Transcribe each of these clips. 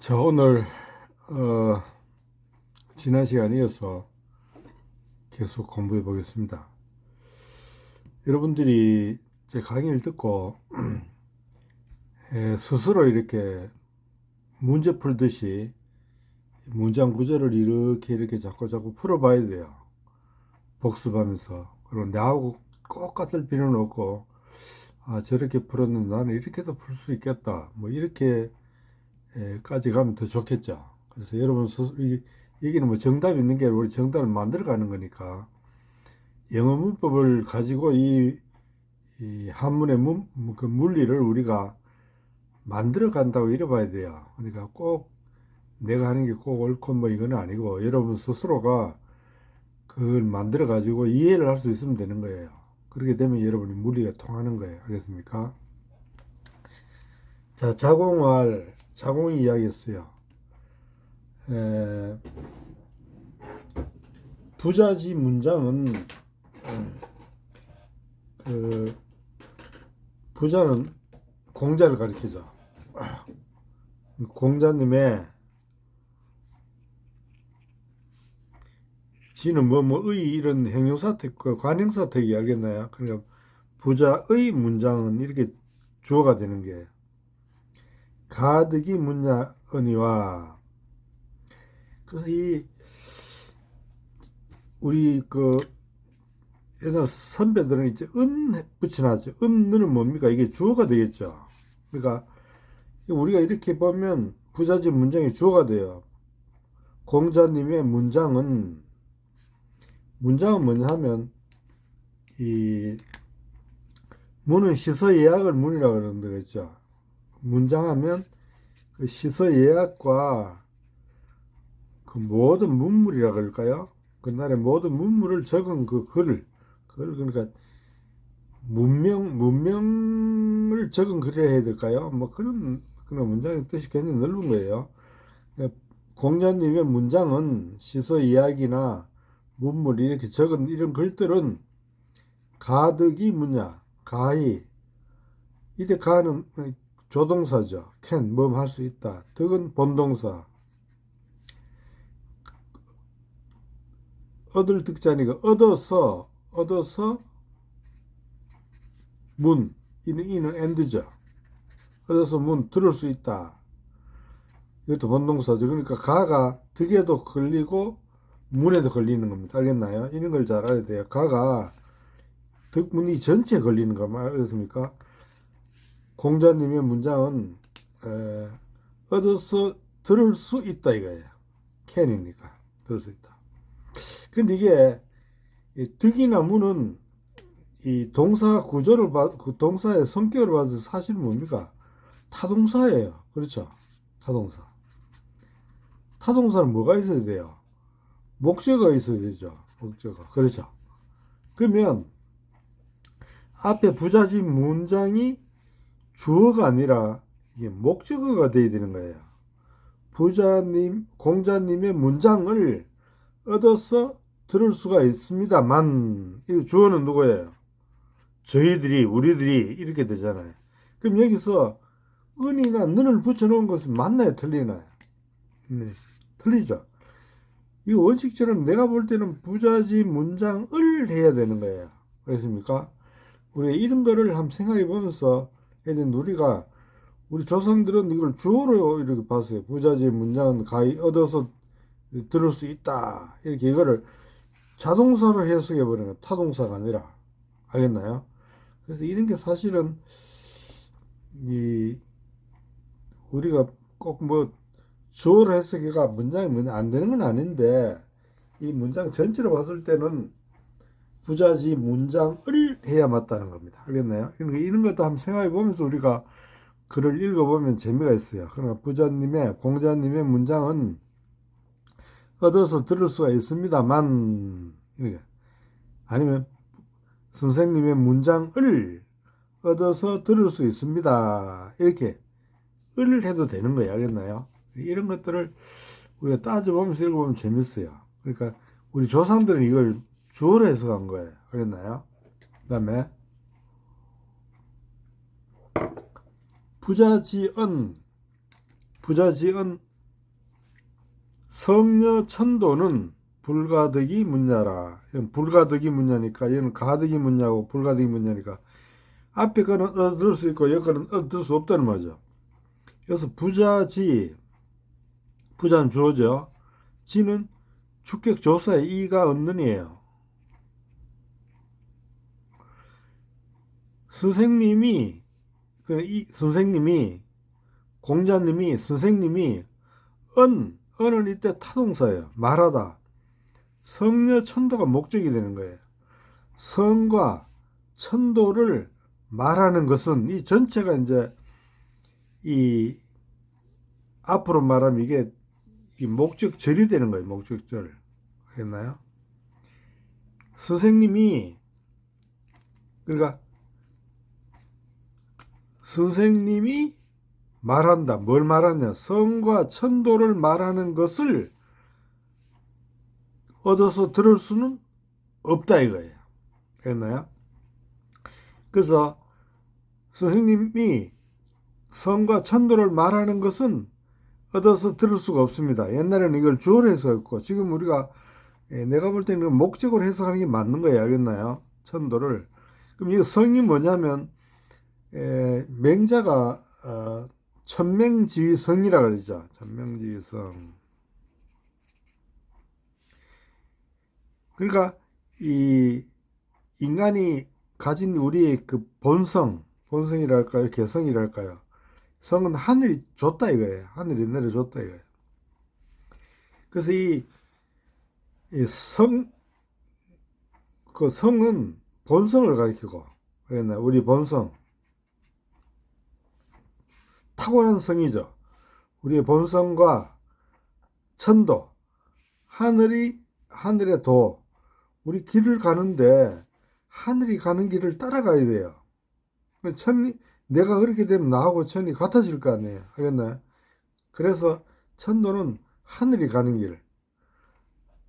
자, 오늘 지난 시간에 이어서 계속 공부해 보겠습니다. 여러분들이 제 강의를 듣고 스스로 이렇게 문제 풀듯이 문장 구조를 이렇게 자꾸 풀어봐야 돼요. 복습하면서. 그리고 나하고 똑같을 필요는 없고, 아, 저렇게 풀었는데 나는 이렇게도 풀 수 있겠다. 뭐 이렇게까지 가면 더 좋겠죠. 그래서 여러분 여기는 뭐 정답이 있는 게 아니라 우리 정답을 만들어 가는 거니까 영어 문법을 가지고 이 한문의 그 물리를 우리가 만들어 간다고 이래 봐야 돼요. 그러니까 꼭 내가 하는 게 꼭 옳고 뭐 이건 아니고 여러분 스스로가 그걸 만들어 가지고 이해를 할 수 있으면 되는 거예요. 그렇게 되면 여러분이 물리가 통하는 거예요. 알겠습니까? 자, 자공이 이야기했어요. 에, 부자지 문장은 그 부자는 공자를 가리키죠. 공자님의 지는 의 이런 형용사택, 그 관형사택이 알겠나요? 그러니까 부자의 문장은 이렇게 주어가 되는 게 가득이 문자언이와 그래서 우리 옛날 선배들은 이제 은 붙여놨죠. 은는 뭡니까? 이게 주어가 되겠죠. 그러니까 우리가 이렇게 보면 부자지 문장이 주어가 돼요. 공자님의 문장은 뭐냐 하면 이 문은 시서예약을 문이라고 그러는 거겠죠. 문장하면 그 시서예약과 그 모든 문물이라 그럴까요? 그날의 모든 문물을 적은 그걸 그러니까 문명을 적은 글이라 해야 될까요? 뭐 그런 문장의 뜻이 굉장히 넓은 거예요. 공자님의 문장은 시서 이야기나 문물 이렇게 적은 이런 글들은 가득이 뭐냐? 가히. 이때 가는 조동사죠. can, 할 수 있다. 득은 본동사. 얻을 득자니까 얻어서 문. 이는 and죠. 얻어서 들을 수 있다. 이것도 본동사죠. 그러니까 가가 득에도 걸리고 문에도 걸리는 겁니다. 알겠나요? 이런 걸 잘 알아야 돼요. 가가 득문이 전체에 걸리는 거 알겠습니까? 공자님의 문장은 얻어서 들을 수 있다 이거예요. can이니까 들을 수 있다. 근데 이게 득이나 문은 이 동사 구조를 그 동사의 성격을 봐서 사실 뭡니까? 타동사예요. 그렇죠? 타동사. 타동사는 뭐가 있어야 돼요? 목적어가 있어야 되죠. 목적어. 그렇죠. 그러면 앞에 부자지 문장이 주어가 아니라 이게 목적어가 돼야 되는 거예요. 공자님의 문장을 얻어서 들을 수가 있습니다만, 이 주어는 누구예요? 저희들이, 우리들이 이렇게 되잖아요. 그럼 여기서 은이나 는을 붙여놓은 것은 맞나요? 틀리나요? 네, 틀리죠. 이 원칙처럼 내가 볼 때는 부자지 문장을 해야 되는 거예요. 그렇습니까? 우리가 이런 거를 한번 생각해 보면서 해야 되는데 우리 조상들은 이걸 주어로 이렇게 봤어요. 부자지 문장은 가히 얻어서 들을 수 있다. 이렇게 이거를 자동사로 해석해 버리는 거예요. 타동사가 아니라. 알겠나요? 그래서 이런 게 사실은 우리가 꼭 주어로 해석해가 문장이 안 되는 건 아닌데 이 문장 전체로 봤을 때는 부자지 문장을 해야 맞다는 겁니다. 알겠나요? 이런 것도 한번 생각해 보면서 우리가 글을 읽어보면 재미가 있어요. 그러나 공자님의 문장은 얻어서 들을 수가 있습니다만, 아니면 선생님의 문장을 얻어서 들을 수 있습니다. 이렇게 을 해도 되는 거예요. 알겠나요? 이런 것들을 우리가 따져보면서 읽어보면 재밌어요. 그러니까 우리 조상들은 이걸 주어로 해석한 거예요. 알겠나요? 그 다음에 부자지언 성녀 천도는 불가득이 문야라. 불가득이 문야니까 얘는 가득이 문야고 불가득이 문야니까 앞에 거는 얻을 수 있고 여기 거는 얻을 수 없다는 말이죠. 그래서 부자지, 부자는 주어죠. 지는 주격 조사의 이가 얻는이에요. 선생님이 선생님이 공자님이 선생님이 언은 이때 타동사예요. 말하다. 성녀 천도가 목적이 되는 거예요. 성과 천도를 말하는 것은 이 전체가 이제 이 앞으로 말하면 이게 이 목적절이 되는 거예요. 목적절. 알겠나요? 선생님이 그러니까 선생님이 말한다. 뭘 말하냐? 성과 천도를 말하는 것을 얻어서 들을 수는 없다 이거예요. 알겠나요? 그래서 선생님이 성과 천도를 말하는 것은 얻어서 들을 수가 없습니다. 옛날에는 이걸 주어로 해석했고 지금 우리가 내가 볼 때는 목적으로 해석하는 게 맞는 거예요. 알겠나요? 천도를. 그럼 이 성이 뭐냐면 맹자가 천맹지성이라 그러죠. 천맹지성. 그러니까 이 인간이 가진 우리의 그 본성이랄까요, 개성이랄까요. 성은 하늘이 줬다 이거예요. 하늘이 내려줬다 이거예요. 그래서 그 성은 본성을 가리키고, 우리 본성, 타고난 성이죠. 우리의 본성과 천도, 하늘의 도, 우리 길을 가는데 하늘이 가는 길을 따라가야 돼요. 내가 그렇게 되면 나하고 천이 같아질 거 아니에요. 알겠나요? 그래서 천도는 하늘이 가는 길.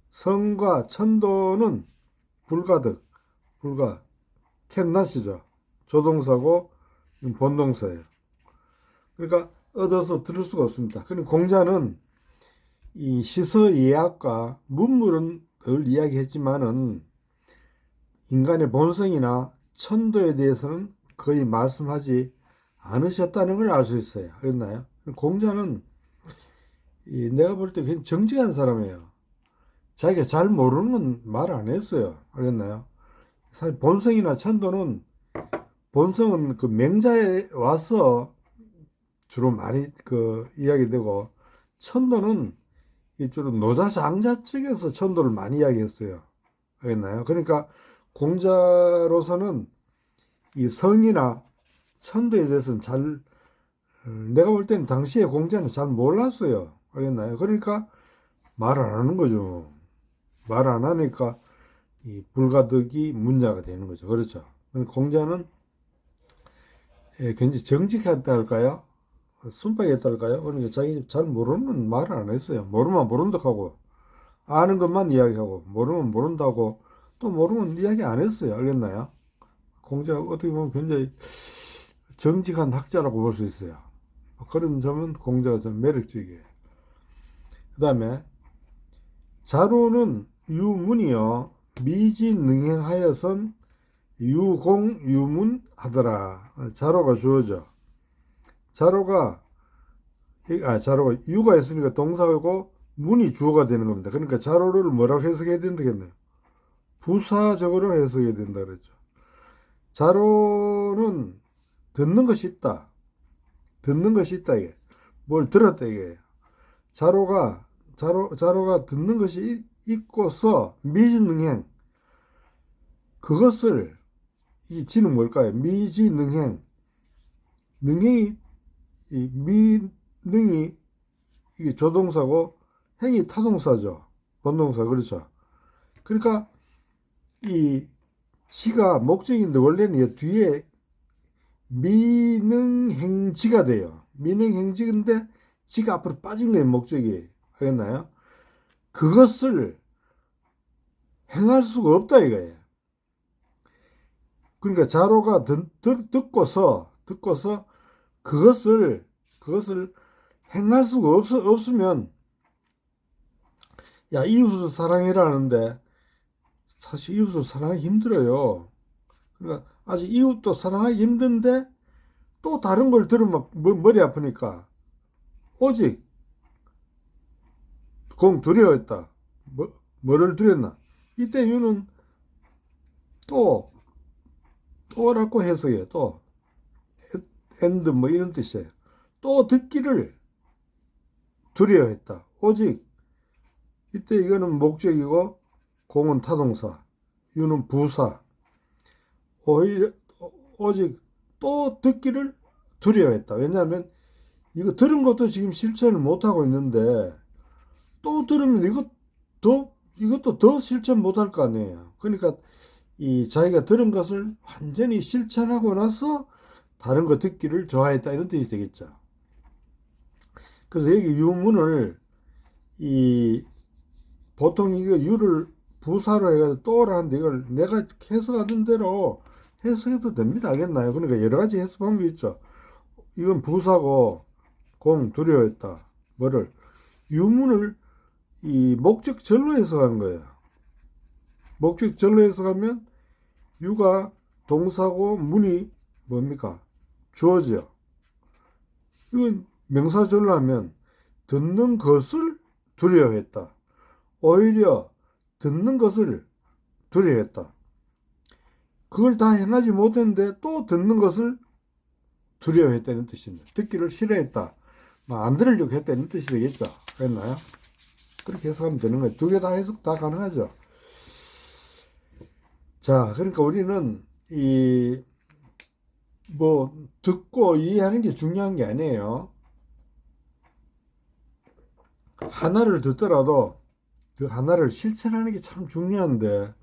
성과 천도는 캔낫이죠. 조동사고 본동사예요. 그러니까 얻어서 들을 수가 없습니다. 그럼 공자는 이 시서 예학과 문물은 늘 이야기했지만은 인간의 본성이나 천도에 대해서는 거의 말씀하지 않으셨다는 걸 알 수 있어요. 그랬나요? 공자는 내가 볼 때 굉장히 정직한 사람이에요. 자기가 잘 모르는 건 말 안 했어요. 알겠나요? 사실 본성이나 천도는 본성은 그 맹자에 와서 주로 많이 이야기되고 천도는 주로 노자 장자 쪽에서 천도를 많이 이야기했어요. 알겠나요? 그러니까 공자로서는 이 성이나 천도에 대해서는 내가 볼 때는 당시에 공자는 잘 몰랐어요. 알겠나요? 그러니까 말을 안 하는 거죠. 말 안 하니까 이 불가득이 문자가 되는 거죠. 그렇죠. 공자는 굉장히 정직했다 할까요? 순박했다 할까요? 그러니까 자기 잘 모르는 말을 안 했어요. 모르면 모른다 하고, 아는 것만 이야기하고, 모르면 모른다고, 또 모르면 이야기 안 했어요. 알겠나요? 공자가 어떻게 보면 굉장히 정직한 학자라고 볼 수 있어요. 그런 점은 공자가 좀 매력적이에요. 그 다음에 자로는 유문이요 미지능행하여선 유공유문하더라. 자로가 주어져. 자로가 유가 있으니까 동사고 문이 주어가 되는 겁니다. 그러니까 자로를 뭐라고 해석해야 된다겠네요. 부사적으로 해석해야 된다 그랬죠. 자로는 듣는 것이 있다. 듣는 것이 있다 이게. 뭘 들었다 이게. 자로가 듣는 것이 있고서 미지능행. 그것을 이 지는 뭘까요? 미지능행. 능행이 미능이 이게 조동사고 행이 타동사죠. 본동사 그렇죠. 그러니까 이 지가 목적인데 원래는 뒤에 미능행지가 돼요. 미능행지인데 지가 앞으로 빠진 게 목적이에요. 알겠나요? 그것을 행할 수가 없다 이거예요. 그러니까 자로가 듣고서 그것을 행할 수가 없으면 야, 이웃을 사랑해라는데 사실 이웃을 사랑하기 힘들어요. 그러니까 아직 이웃도 사랑하기 힘든데 또 다른 걸 들으면 머리 아프니까 오직 공 두려워했다. 뭐를 두렸나? 이때 유는 또라고 해석해. 또 and 뭐 이런 뜻이에요. 또 듣기를 두려워했다. 오직 이때 이거는 목적이고 공은 타동사, 유는 부사. 오히려 오직 또 듣기를 두려워했다. 왜냐하면 이거 들은 것도 지금 실천을 못 하고 있는데 또 들으면 이것도 더 실천 못 할 거 아니에요. 그러니까 이 자기가 들은 것을 완전히 실천하고 나서 다른 거 듣기를 좋아했다 이런 뜻이 되겠죠. 그래서 여기 유문을 이 보통 이거 유를 부사로 해가지고 또라 하는데 이걸 내가 해석하던 대로 해석해도 됩니다. 알겠나요? 그러니까 여러 가지 해석 방법이 있죠. 이건 부사고 공 두려워했다. 뭐를 유문을 이 목적절로 해석하는 거예요. 목적절로 해석하면 유가 동사고 문이 뭡니까? 주어져. 이건 명사절로 하면 듣는 것을 두려워했다. 오히려 듣는 것을 두려워했다. 그걸 다 행하지 못했는데 또 듣는 것을 두려워했다는 뜻입니다. 듣기를 싫어했다. 안 들으려고 했다는 뜻이 되겠죠. 그랬나요? 그렇게 해석하면 되는 거예요. 두 개 다 해석 다 가능하죠. 자, 그러니까 우리는 듣고 이해하는 게 중요한 게 아니에요. 하나를 듣더라도 그 하나를 실천하는 게 참 중요한데,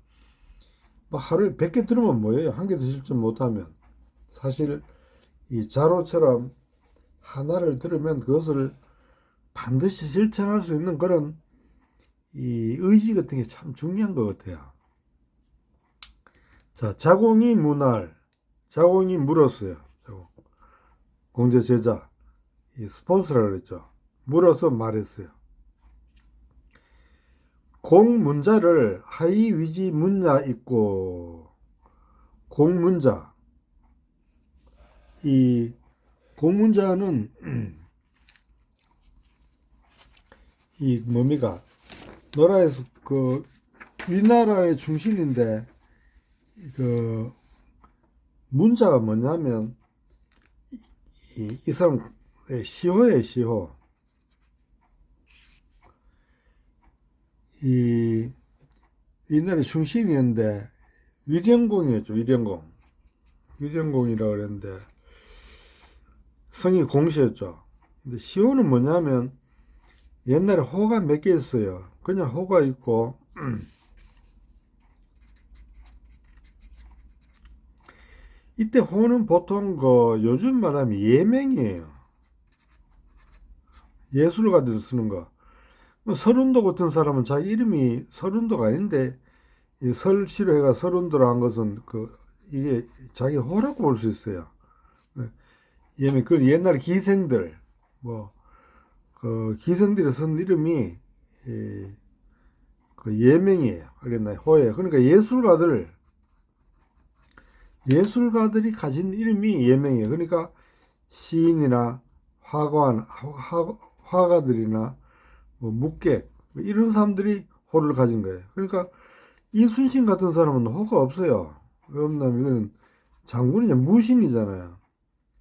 하루에 100개 들으면 뭐예요? 한 개도 실천 못하면. 사실 이 자로처럼 하나를 들으면 그것을 반드시 실천할 수 있는 그런 이 의지 같은 게 참 중요한 것 같아요. 자, 자공이 물었어요. 공제 제자, 이 스폰서라 그랬죠. 물어서 말했어요. 공문자를 하이 위지 문자 있고, 공문자. 이 공문자는 이 뭡니까? 노라에서 그 위나라의 중심인데 그 문자가 뭐냐면 이 사람 시호예요. 시호. 이 옛날에 중심이었는데 위령공이었죠. 위령공이라고 그랬는데 성이 공시였죠. 근데 시호는 뭐냐면 옛날에 호가 몇 개 있어요. 그냥 호가 있고 이때 호는 보통 요즘 말하면 예명이에요. 예술가들이 쓰는 거. 설운도 같은 사람은 자기 이름이 설운도가 아닌데 이 설시로 해가 설운도로 한 것은 이게 자기 호라고 볼 수 있어요. 예명 그 옛날 기생들 기생들이 쓴 이름이 그 예명이에요. 그랬나요? 호예요. 그러니까 예술가들이 가진 이름이 예명이에요. 그러니까 시인이나 화가들이나 묵객 이런 사람들이 호를 가진 거예요. 그러니까 이순신 같은 사람은 호가 없어요. 왜 없냐면 이거는 장군이냐 무신이잖아요.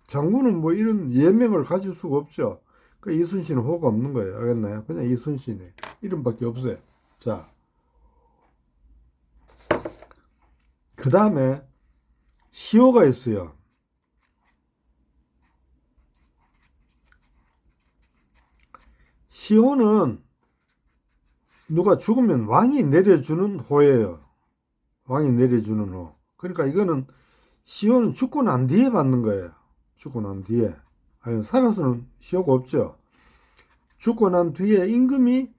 장군은 이런 예명을 가질 수가 없죠. 그 이순신은 호가 없는 거예요. 알겠나요? 그냥 이순신의 이름밖에 없어요. 자, 그 다음에 시호가 있어요. 시호는 누가 죽으면 왕이 내려주는 호예요. 왕이 내려주는 호. 그러니까 이거는 시호는 죽고 난 뒤에 받는 거예요. 죽고 난 뒤에. 아니, 살아서는 시호가 없죠. 죽고 난 뒤에 임금이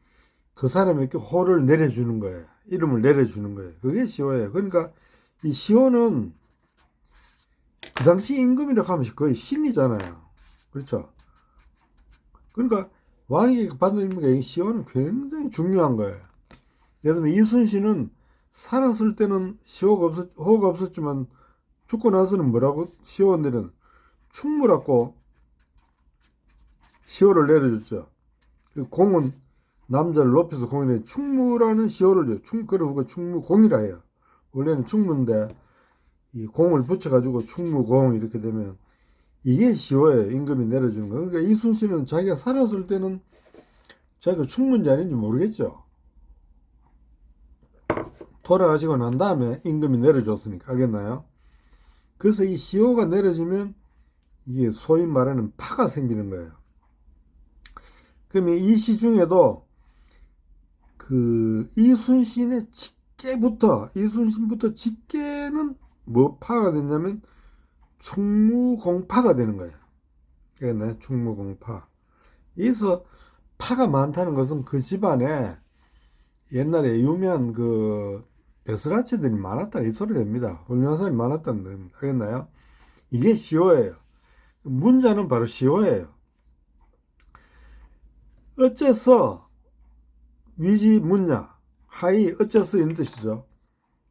그 사람에게 호를 내려주는 거예요. 이름을 내려주는 거예요. 그게 시호예요. 그러니까 이 시호는 그 당시 임금이라고 하면 거의 신이잖아요. 그렇죠? 그러니까 왕이 받는 임무가 시호는 굉장히 중요한 거예요. 예를 들면 이순신은 살았을 때는 호가 없었지만 죽고 나서는 뭐라고 시호원들은 충무라고 시호를 내려줬죠. 그 공은 남자를 높여서 공이래 충무라는 시호를 줘. 그리고 충무공이라 해요. 원래는 충무인데 이 공을 붙여가지고 충무공 이렇게 되면 이게 시호예요. 임금이 내려주는 거. 그러니까 이순신은 자기가 살았을 때는 자기가 충무인지 아닌지 모르겠죠. 돌아가시고 난 다음에 임금이 내려줬으니까. 알겠나요? 그래서 이 시호가 내려지면 이게 소위 말하는 파가 생기는 거예요. 그러면 이 시 중에도 그 이순신부터 직계는 뭐 파가 됐냐면 충무공파가 되는 거예요. 알겠나요? 충무공파. 여기서 파가 많다는 것은 그 집안에 옛날에 유명한 그 베스라치들이 많았다 이 소리 됩니다. 훌륭한 사람이 많았다는 겁니다. 알겠나요? 이게 시호예요. 문자는 바로 시호예요. 어째서 위지 문냐 하이 어째서 이런 뜻이죠.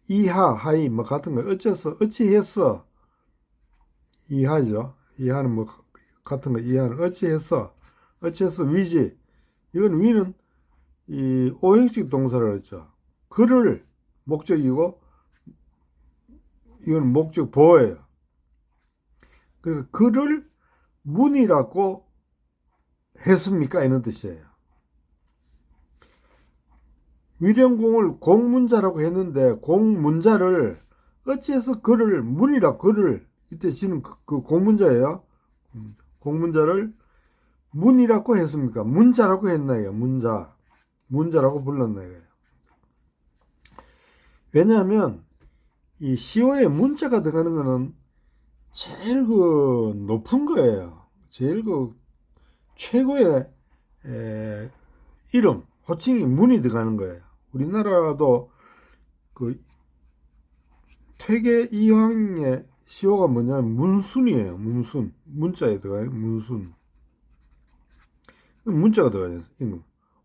이하 하이 뭐 같은 거 어째서 어찌했어 이하죠. 이하는 뭐 같은 거 이하는 어찌해서 위지 이건 위는 이 오형식 동사를 했죠. 그를 목적이고 이건 목적 보어예요. 그래서 그를 문이라고 했습니까? 이런 뜻이에요. 위령공을 공문자라고 했는데 공문자를 어찌해서 그를 문이라 그를 이때 지는 그 공문자예요. 공문자를 문이라고 했습니까? 문자라고 했나요? 문자라고 불렀나요? 왜냐하면 이 시호에 문자가 들어가는 거는 제일 그 높은 거예요. 제일 그 최고의 이름, 호칭이 문이 들어가는 거예요. 우리나라도 그 퇴계 이황의 시호가 뭐냐면 문순이에요. 문순. 문자에 들어가요. 문순. 문자가 들어가요.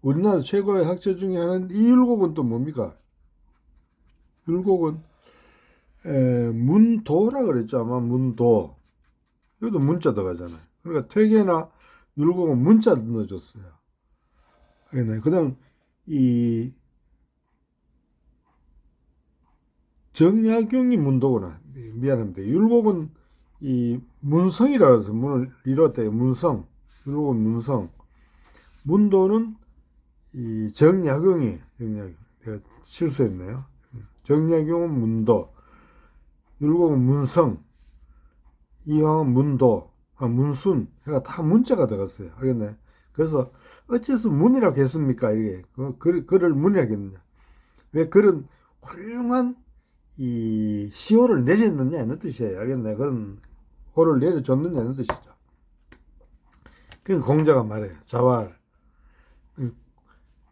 우리나라 최고의 학자 중에 하나인 이 율곡은 또 뭡니까? 율곡은 문도라 그랬죠. 아마 문도. 이것도 문자 들어가잖아요. 그러니까 퇴계나 율곡은 문자 넣어줬어요. 그 다음 이 정약용이 문도구나. 미안합니다. 율곡은 이 문성이라 해서 문을 이뤘대요. 문성. 율곡은 문성. 문도는 이 정약용이 내가 실수했네요. 정약용은 문도. 율곡은 문성. 이황은 문도. 문순. 그러니까 다 문자가 들어갔어요. 알겠네. 그래서 어째서 문이라고 했습니까? 이게 글을 문이라고 했느냐? 왜 그런 훌륭한 이 시호를 내렸느냐 이런 뜻이에요. 알겠나요? 그런 호를 내려줬느냐 이런 뜻이죠. 그러니까 공자가 말해요. 자활.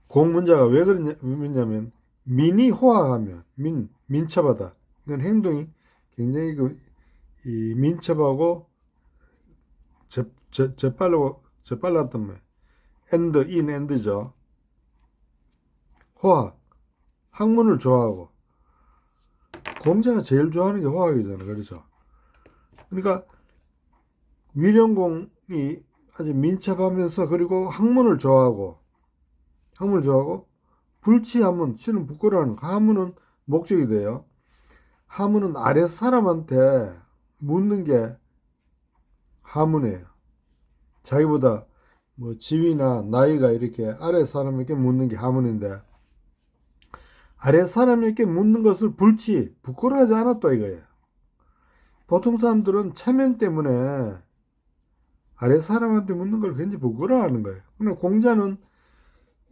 공문자가 왜 그러냐면 민이 호화하면 민첩하다. 이건 행동이 굉장히 이 민첩하고 재빨랐단 말이에요. 엔드죠. 호학. 학문을 좋아하고. 공자가 제일 좋아하는 게 호학이잖아요. 그렇죠? 그러니까 위령공이 아주 민첩하면서 그리고 학문을 좋아하고 불치하문, 치는 부끄러워하는 하문은 목적이 돼요. 하문은 아래 사람한테 묻는 게 하문이에요. 자기보다 뭐 지위나 나이가 이렇게 아래 사람에게 묻는 게 하문인데 아래 사람에게 묻는 것을 부끄러워하지 않았다 이거예요. 보통 사람들은 체면 때문에 아래 사람한테 묻는 걸 굉장히 부끄러워하는 거예요. 근데 공자는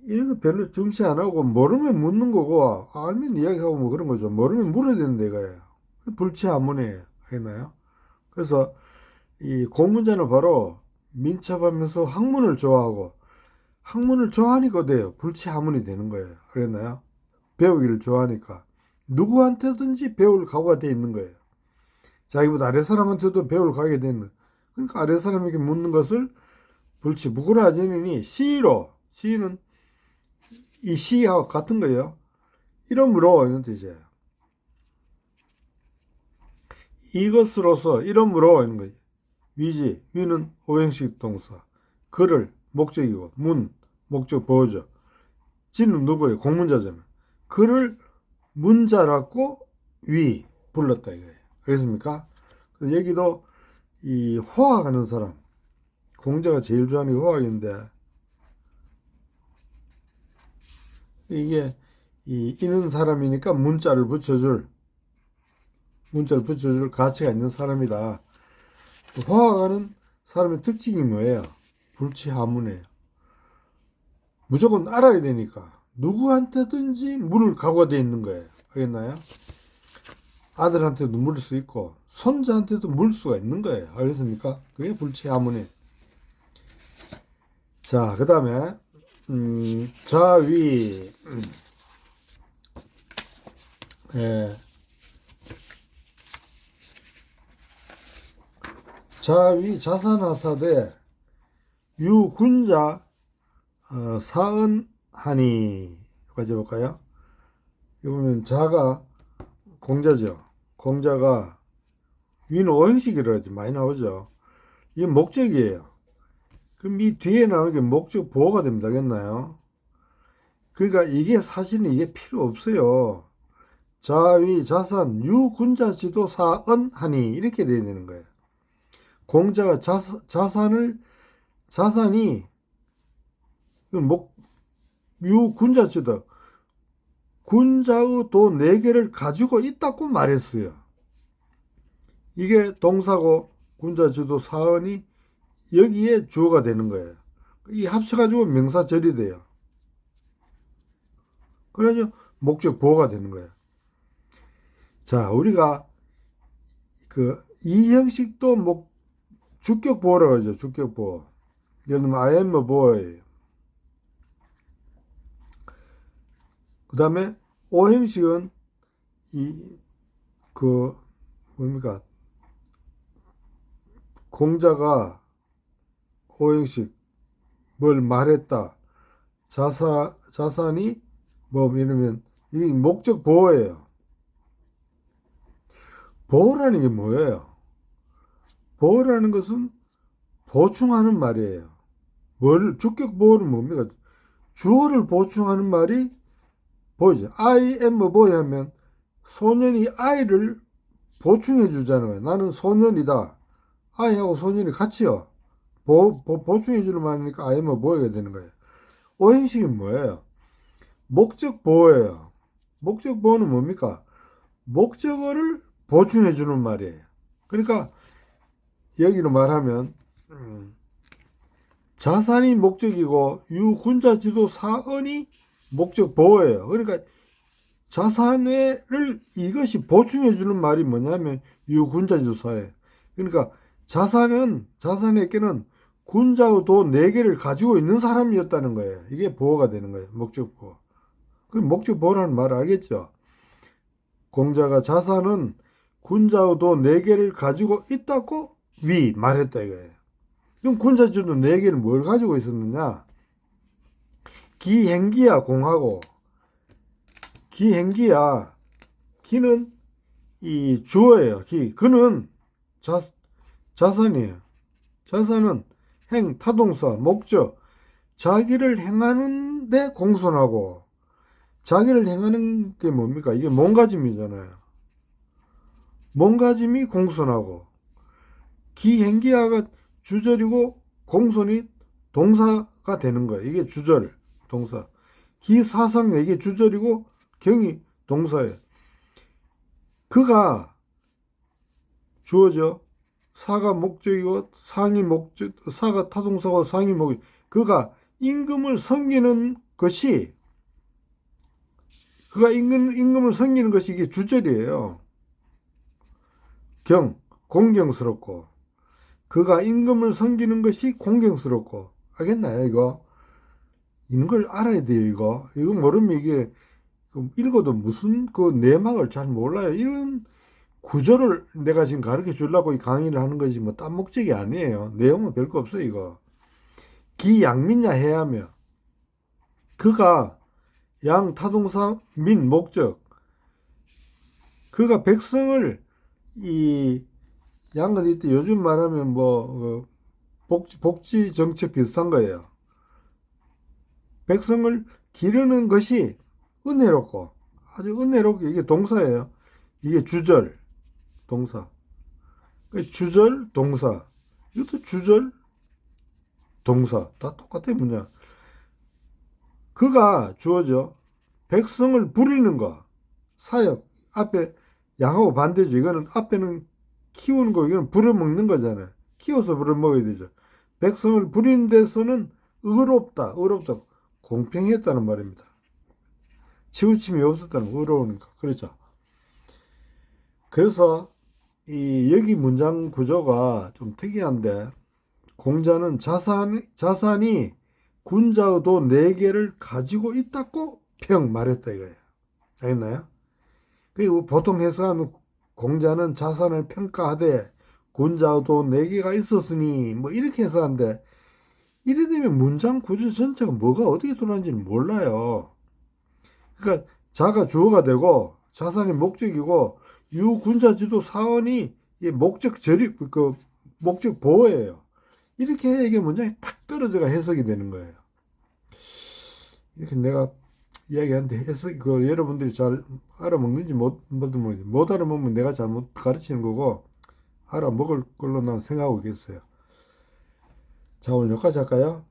이런 거 별로 중시 안 하고 모르면 묻는 거고 알면 이야기하고 뭐 그런 거죠. 모르면 물어야 되는데 이거예요. 불치하문이에요. 했나요? 그래서 이 공문자는 바로 민첩하면서 학문을 좋아하니까 돼요. 불치하문이 되는 거예요. 그랬나요? 배우기를 좋아하니까 누구한테든지 배울 각오가 되어 있는 거예요. 자기보다 아래 사람한테도 배울 각오가 되는 거예요. 그러니까 아래 사람에게 묻는 것을 부끄러워하지 않으니 시는 이 시하고 같은 거예요. 이러므로 이런 뜻이에요. 이것으로서 이러므로 이런 거지. 위지, 위는 오형식 동사, 그를 목적이고 문 목적 보호죠. 지는 누구예요? 공문자잖아. 그를 문자라고 위 불렀다 이거예요. 그렇습니까? 여기도 이 호학하는 사람, 공자가 제일 좋아하는 게 호학인데, 이게 있는 사람이니까 문자를 붙여줄 가치가 있는 사람이다. 호학하는 사람의 특징이 뭐예요? 불치하문이에요. 무조건 알아야 되니까 누구한테든지 물을 각오가 되어 있는 거예요. 알겠나요? 아들한테도 물을 수 있고 손자한테도 물 수가 있는 거예요. 알겠습니까? 그게 불치하문이에요. 자, 그 다음에 자위 자위 자산하사대 유군자 사은하니 까지 볼까요? 여기 보면 자가 공자죠. 공자가 위는 오형식이라 하지 많이 나오죠. 이게 목적이에요. 그럼 이 뒤에 나오는 게 목적 보호가 됩니다. 알겠나요? 그러니까 이게 사실은 이게 필요 없어요. 자위 자산 유군자 지도 사은하니 이렇게 돼야 되는 거예요. 공자가 자산이 유군자 지도 군자의 도 4개를 가지고 있다고 말했어요. 이게 동사고 군자 지도 사은이 여기에 주어가 되는 거예요. 이 합쳐가지고 명사절이 돼요. 그래서 목적 보호가 되는 거예요. 자, 우리가 이 형식도 주격 보호라고 하죠. 주격 보호. 예를 들면 I am a boy. 그 다음에 오형식은 뭡니까? 공자가 오형식 뭘 말했다. 자산이 이러면 이 목적 보호예요. 보호라는 게 뭐예요? 보호라는 것은 보충하는 말이에요. 주격 보호는 뭡니까? 주어를 보충하는 말이 보이죠. I am a boy 하면 소년이 I를 보충해 주잖아요. 나는 소년이다. I하고 소년이 같이요. 보충해 주는 말이니까 I am a boy가 되는 거예요. 오형식이 뭐예요? 목적 보호예요. 목적 보호는 뭡니까? 목적어를 보충해 주는 말이에요. 그러니까 여기로 말하면 자산이 목적이고 유군자 지도 사은이 목적 보호예요. 그러니까 자산을 이것이 보충해 주는 말이 뭐냐면 유군자 지도 사예요. 그러니까 자산에게는 군자의 도 4개를 가지고 있는 사람이었다는 거예요. 이게 보호가 되는 거예요. 목적 보호. 그 목적 보호라는 말 알겠죠? 공자가 자산은 군자의 도 4개를 가지고 있다고 말했다 이거예요. 그럼 군자지도 4개는 뭘 가지고 있었느냐? 기행기야 공하고 기행기야 기는 이 주어예요. 그는 자산이에요. 자산은 타동사 목적 자기를 행하는데 공손하고 자기를 행하는 게 뭡니까? 이게 몸가짐이잖아요. 몸가짐이 공손하고 기행기야가 주절이고 공손이 동사가 되는 거예요. 이게 주절 동사. 기사상 이게 주절이고 경이 동사예요. 그가 주어져. 사가 목적이고 상이 목적, 사가 타동사고 상이 목적. 그가 임금을 섬기는 것이 임금을 섬기는 것이 이게 주절이에요. 공경스럽고 그가 임금을 섬기는 것이 공경스럽고 알겠나요? 이거 이런 걸 알아야 돼요. 이거 모르면 이게 읽어도 무슨 내막을 잘 몰라요. 이런 구조를 내가 지금 가르쳐 주려고 이 강의를 하는 거지 뭐 딴 목적이 아니에요. 내용은 별거 없어요. 이거 기양민야 해야며 그가 양 타동사 민 목적. 그가 백성을 이 양은 이때 요즘 말하면 뭐 복지 정책 비슷한 거예요. 백성을 기르는 것이 은혜롭고 아주 은혜롭게 이게 동사예요. 이게 주절 동사. 주절 동사. 이것도 주절 동사. 다 똑같아 뭐냐. 그가 주어져. 백성을 부리는 거. 사역. 앞에 양하고 반대죠. 이거는 앞에는 키우는 거, 이거는 부려먹는 거잖아요. 키워서 부려먹어야 되죠. 백성을 부리는 데서는 의롭다. 의롭다. 공평했다는 말입니다. 치우침이 없었다는 거, 의로우니까. 그렇죠. 그래서 이 여기 문장 구조가 좀 특이한데 공자는 자산이 군자의 도 4개를 가지고 있다고 평 말했다 이거예요. 알겠나요? 그리고 보통 해석하면 공자는 자산을 평가하되 군자의 도 4개가 있었으니 뭐 이렇게 해석하는데 이래 되면 문장 구조 전체가 뭐가 어떻게 돌아가는지는 몰라요. 그러니까 자가 주어가 되고 자산이 목적이고 유군자지도 사원이 목적 절입 그 목적 보호예요. 이렇게 해야 이게 문장이 탁 떨어져가 해석이 되는 거예요. 이렇게 내가 이야기하는데 해석 여러분들이 잘 알아먹는지 못 알아먹으면 내가 잘못 가르치는 거고 알아먹을 걸로 난 생각하고 있겠어요. 자, 오늘 여기까지 할까요?